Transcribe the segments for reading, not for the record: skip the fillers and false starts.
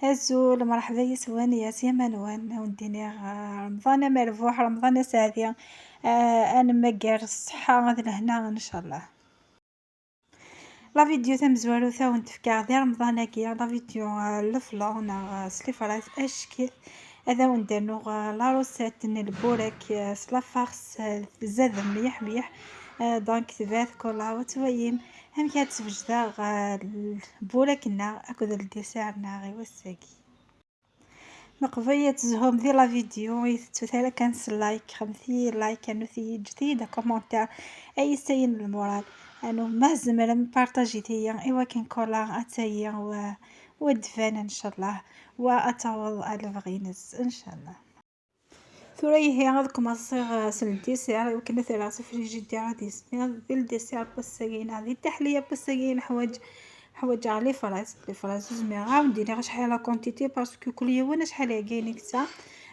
هزول مرحبا يسوان يا منوان وديني رمضان مربوح رمضان سعدي. انا مقار الصحة غد لهنا ان شاء الله. لا فيديو تم زوالو ثا ونتفكع ذي رمضان كيا لا فيديو لفلا نا سليفرات اشكي هذا وندانو لا روسيت البورك سلا فارس زاد مليح مليح. دونك ثبات كلها وتويم هم كانت تفجدا البوركنا اكد الديسيرنا غي وساكي مقبية تزهم ذي لا فيديو يتثالا كانس لايك خمثي لايك انو ثي جديدة كومنتار اي سين المورال انو ما زمرا بارطاجي تيا ايوا كان كولا اتايا ودفان ان شاء الله واتعوض على فغينز ان شاء الله. ثوري هي غادكم اصيغ سلدي سعر وكنا ثلاثة في جدي عادي سمير ذي الديسير بساقين هذه التحلية بساقين حوايج على لي فراس زمير عاودي لي شحال لا كونتيتي باسكو كل يوم شحال كاين كتا.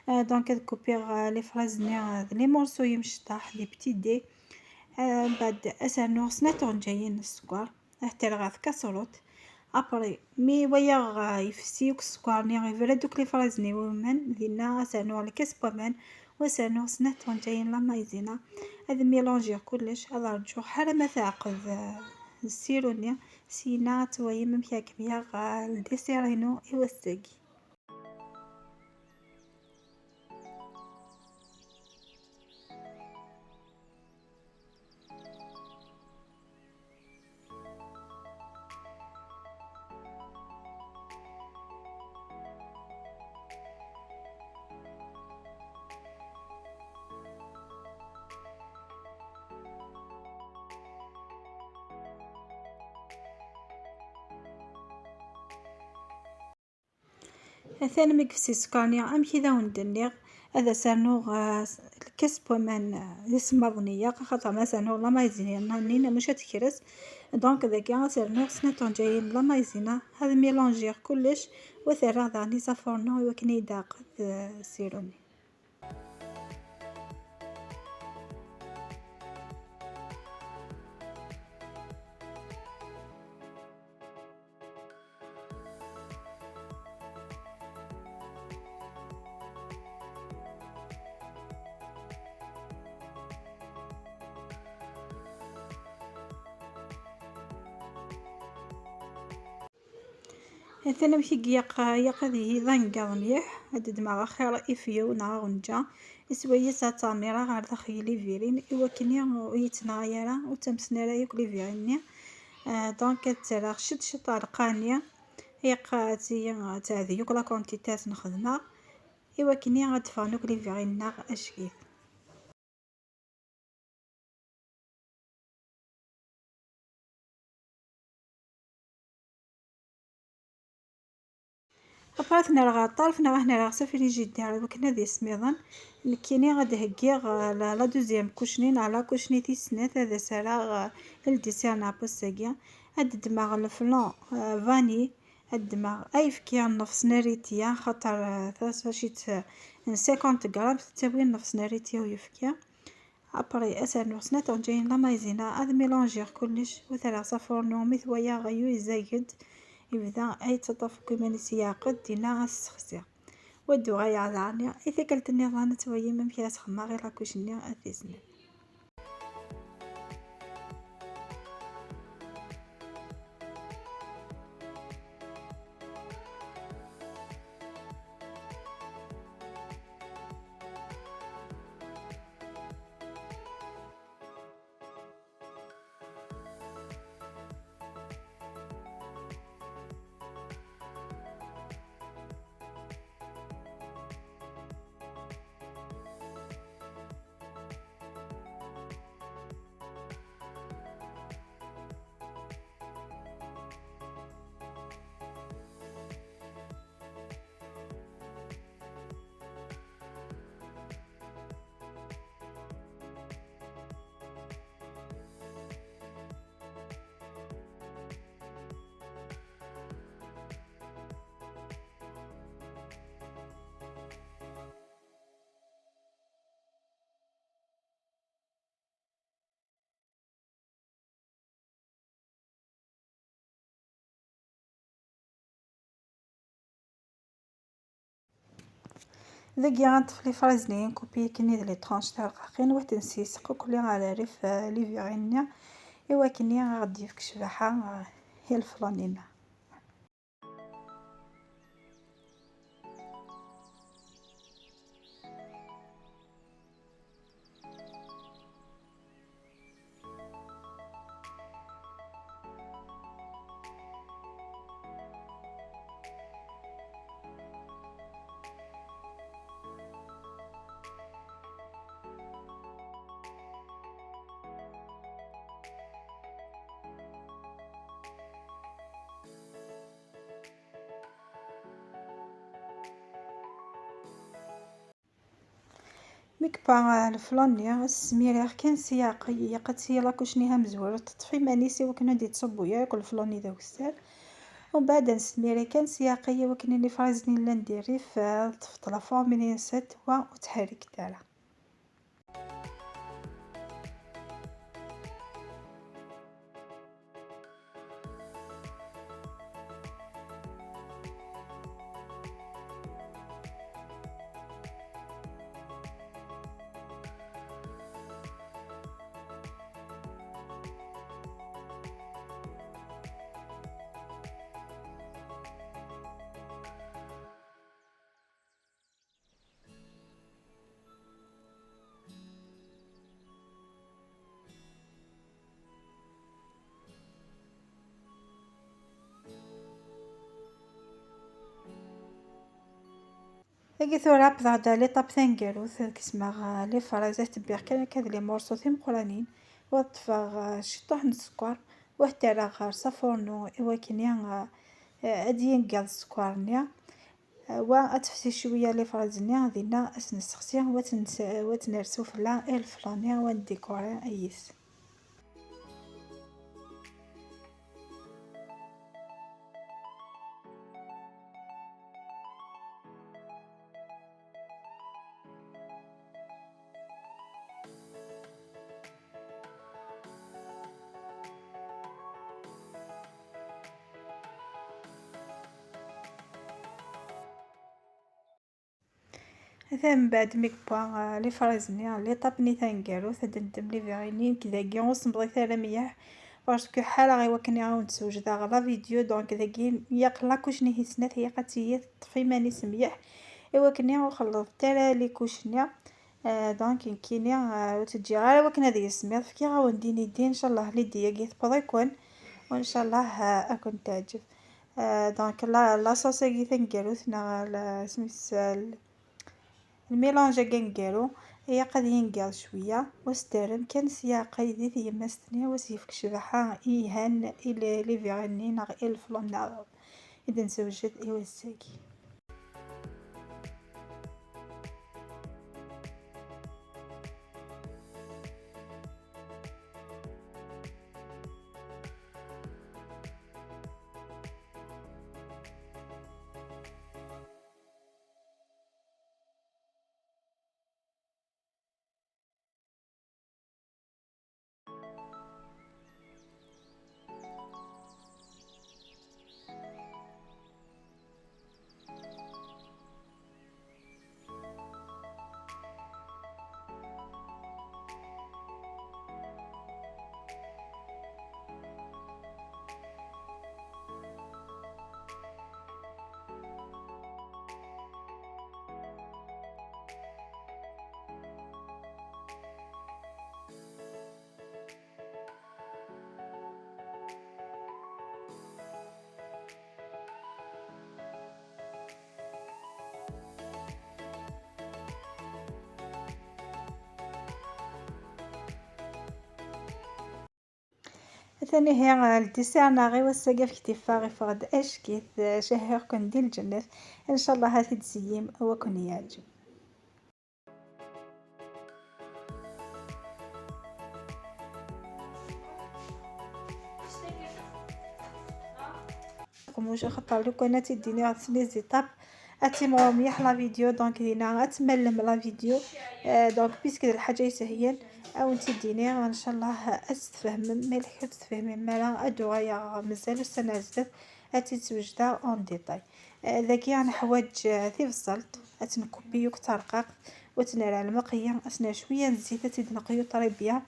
دونك كوبير لي فراز نيا لي مورسو يمشطح لي بتي دي. بعد اسانو سناتون جايين السكر حتى لغاث كاسولوت ابري مي ويا يفسيوك السكر ني غير دوك لي فراز ني ومن دينا اسانو على كاس بومان وسانو سناتون جايين لا مايزينا هذا ميلونجي كلش هذا رجو حاله ما تعقد السيرونيا سينات ويمم كمية الديسيرينو يوسقي. ثاني مكفسي سكانيا ام كذا وندنيغ هذا سانوغ الكاس بومان يسمضنية خاطر ما سانوغ لا مايزينا نينا مش تكرس. دونك ذاك سانوغ سنتون جايين لا مايزينا هذا ميلونجير كلش وثرى ذاني صفورنو وكني داق سيروني. ثنا مشي يقضي ضنقا مليح هاد دماغ خير إفيو نا غنجا يسوي تاميرا غير داخل لي فيرين إوا كني يتنايرا وتمسنارا ياك لي فيريني. دونك ترى شد طرقانيا يقاتي تاع ذيوك لا كونتيتات نخدمها إوا كني غادفانوك لي فيرينا اشكي. أبرثنا راه طالفنا راه راه سفري جدي على وكنا ذي سميضان كيني غاد هكيغ لا دوزيام كوشنين على كوشني تيسنات هذا سرا الديسير نابوساكيا هاد دماغ الفلون فاني هاد دماغ ايف كي نفس ناريتيا خاطر ثلاثة شيت 50 غرام تساوي نفس ناريتيا ويفكيا. ابري اسر سنات جايين لا مايزينا هذا ميلونجير كلش وثلاثة صفورنو مثويا غيو يزايد يبدا اي تطف كما نسياقد دينا السخسي ودو غايا عذاني اذا قلت النظام تويا ما مكياس خما غير راكوشني اثيزني. ذاك غنطفي لي فرازنين كوبي كني لي طرونش تاع الرقاقين وتنسيسق كلي على ريف لي فيغينيا إوا كني غادي فيك شباحة هي الفلانينا. مكبا الفلانيا السميرة كان سياقي قد سي لاكوشنيها مزورة تطفي مانيسي وكنا دي تصبو ياكل الفلاني ذا وستار ومن بعد نسميري كان سياقية وكنا لي فرازنين لانديري في طفت لافون من ست وتحرك دارها. هاكي ثورة بضع لي طاب ثانكيروث كسمها لي فرازات بيغ كان لي مورصو ثيم قرانين وطفى شطوح من السكر واحترى غار صافورنو إوا كنيا أدين قال السكرنيا وأتفسي شوية لي فرازنيا غادينا أسنسخسي وتنرسو فلا الفلانيا ونديكوري أيس. هذا من بعد ميكبا لي فرازني لي طابني ثانكارو ثدندم لي فيغينين كذاكي وصنبغي ثلا مياه باسكو حالا غي وكني عاود نتزوج لا فيديو دونك ذاكي يقلا كوشني هيسنات هي قاتية طفي ماني سميح إوا كني وخلط تالا لي كوشنيا دونك كيني وتجي غير وكن هذه يسميض فكي غاونديني دي ان شاء الله ليديا كي تبغى يكون وان شاء الله اكون تعجب دونك لا صوص كي ثنقالو سميس الميلانج كنقالو هي قد ينقال شويه واسترم كان سياقي ذي يمستني وسيفك شبحة إيهان إلى لي فيغنين غ الفلان إذا نسوجد إيوا الساكي. ثاني هي الديسير ناغي والسقف كتيفا غي فغد اشكيت شهر كون ديال الجنة ان شاء الله هاتي تزيم وكون يعجب. قموش خطر لو كان تديني غتسني زيتاب اتيمو مليح لا فيديو دونك دينا غتملم لا فيديو دونك بيسك الحاجه يسهيل او انت ديني ان شاء الله استفهم مليح تفهمي مالا ادو غيا مازال السنه زدت اتي توجدا اون ديتاي ذاك يعني حوايج في السلط تنكبيو كترقاق وتنال على المقيه، اسنى شويه الزيت تدنقيو طريبيه،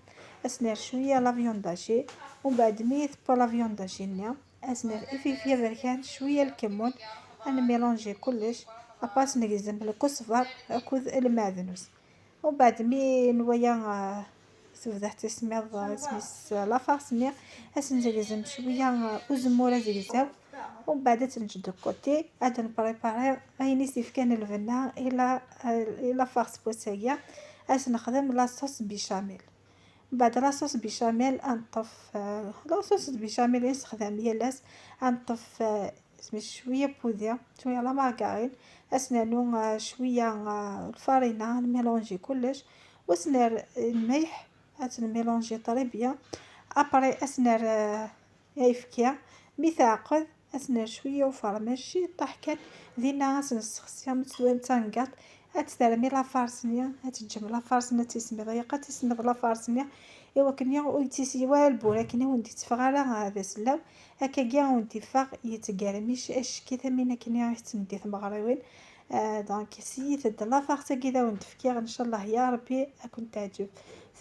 اسنى شويه لافيون داجي، ومن بعد ميت بو لافيون داجي اسنى الفلفل بركان شويه الكمون، انا ميلونجي كلش، اباس نقزم الكزبر اكود المعدنوس، ومن بعد مي نويا تفضح تسميض سميس لافارسني اسنزقزم شويه وزموره زقزاو، ومن بعد تنجد كوتي عاد نبريباري ايني سيف كان الفنا الى فارس بوسيه، اش نخدم لاصوص بيشاميل، بعد لاصوص بيشاميل انطف لاصوص بيشاميل نستخدم يالاس انطف شويه بوديا شويه لا مارغرين، اسنانو شويه الفرينه نميلونجي كلش، واسنر الملح نميلونجي طريبيا، ابري اسنر يفكيا ميثاقد، اسنر شويه وفر ماشي طاح كان دينا نسخسيا متسوين تنقط، هتسترمي لافارسنيا هتجم لافارسنيا تسمي ضيقه تسمي لافارسنيا، ايوا كنيا ويتيسي والبو لكن وندي تفغالا هذا سلام هكا كاع وندي فاغ يتقرميش اش كي مينا كنيا تندي ثمغريوين، دونك سيت هاد لافارس كذا وندفكيها ان شاء الله يا ربي اكون تعجب،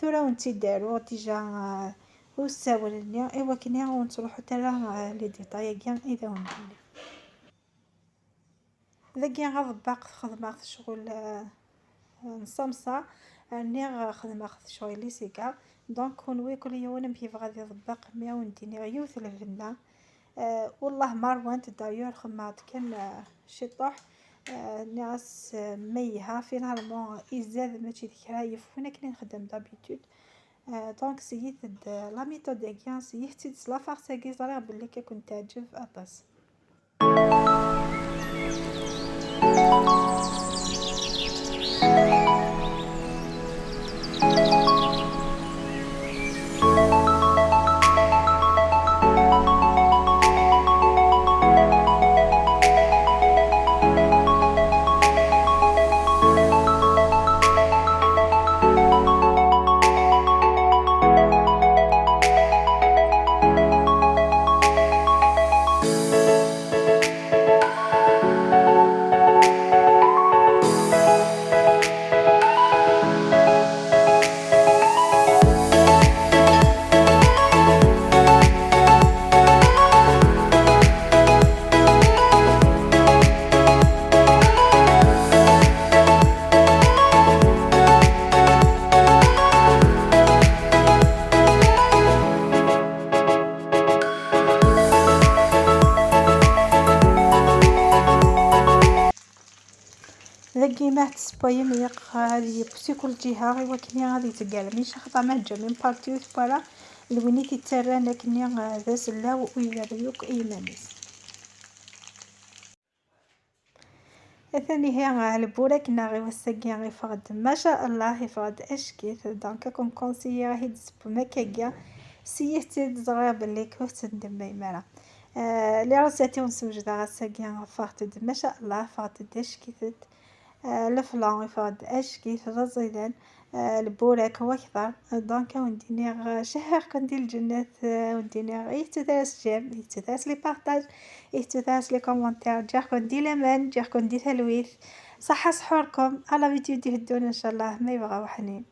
ثورة ونتي دارو ديجا وساولني ايوا كنيا ونتروحو ترى لي ديطاي كاع اذا ونولي ذاكي غضباق خدمة شغل نصمصة، راني خدمة شغل لي سيكا، دونك نوي كل يوم نمشي غادي ضباق ميا ونديني غيوث الفنة، والله مروانت دايور خمات كان شي طوح، ناس ميها فينالمون يزاد ماشي ذكرى وانا كنا نخدم دابيتود، دونك سييت لا ميثود كاع سييت لا فارس كي صرا بلي كنت تعجب اطاس. ذاكي ما تسبايا ميق هذه بسي كل جهة غير وكني غادي تقال مش خطا ما جا من بارتيو فوالا لوينيتي ترى لكني ذا سلا ويريوك ايمانيس. ثاني هي البورك ناغي وساقي غي فغد ما شاء الله يفغد اشكيت دونك كون كونسيي راهي تسبو مكاكيا سيتي تزغير بلي كوت ندمي مرا لي راساتي ونسوجد غاساقي فغد ما شاء الله فغد اشكيت، الفلان يفرد اشكيت الرزيدان، البوراك هو كثر دونك ونديني شهر كندير الجنات ونديني يتداس جيم يتداس لي بارطاج يتداس لي كومونتير جاكم ندير الامان جاكم ندير تلويث صحة سحوركم على فيديو دي هدون ان شاء الله ما يبغى وحنين.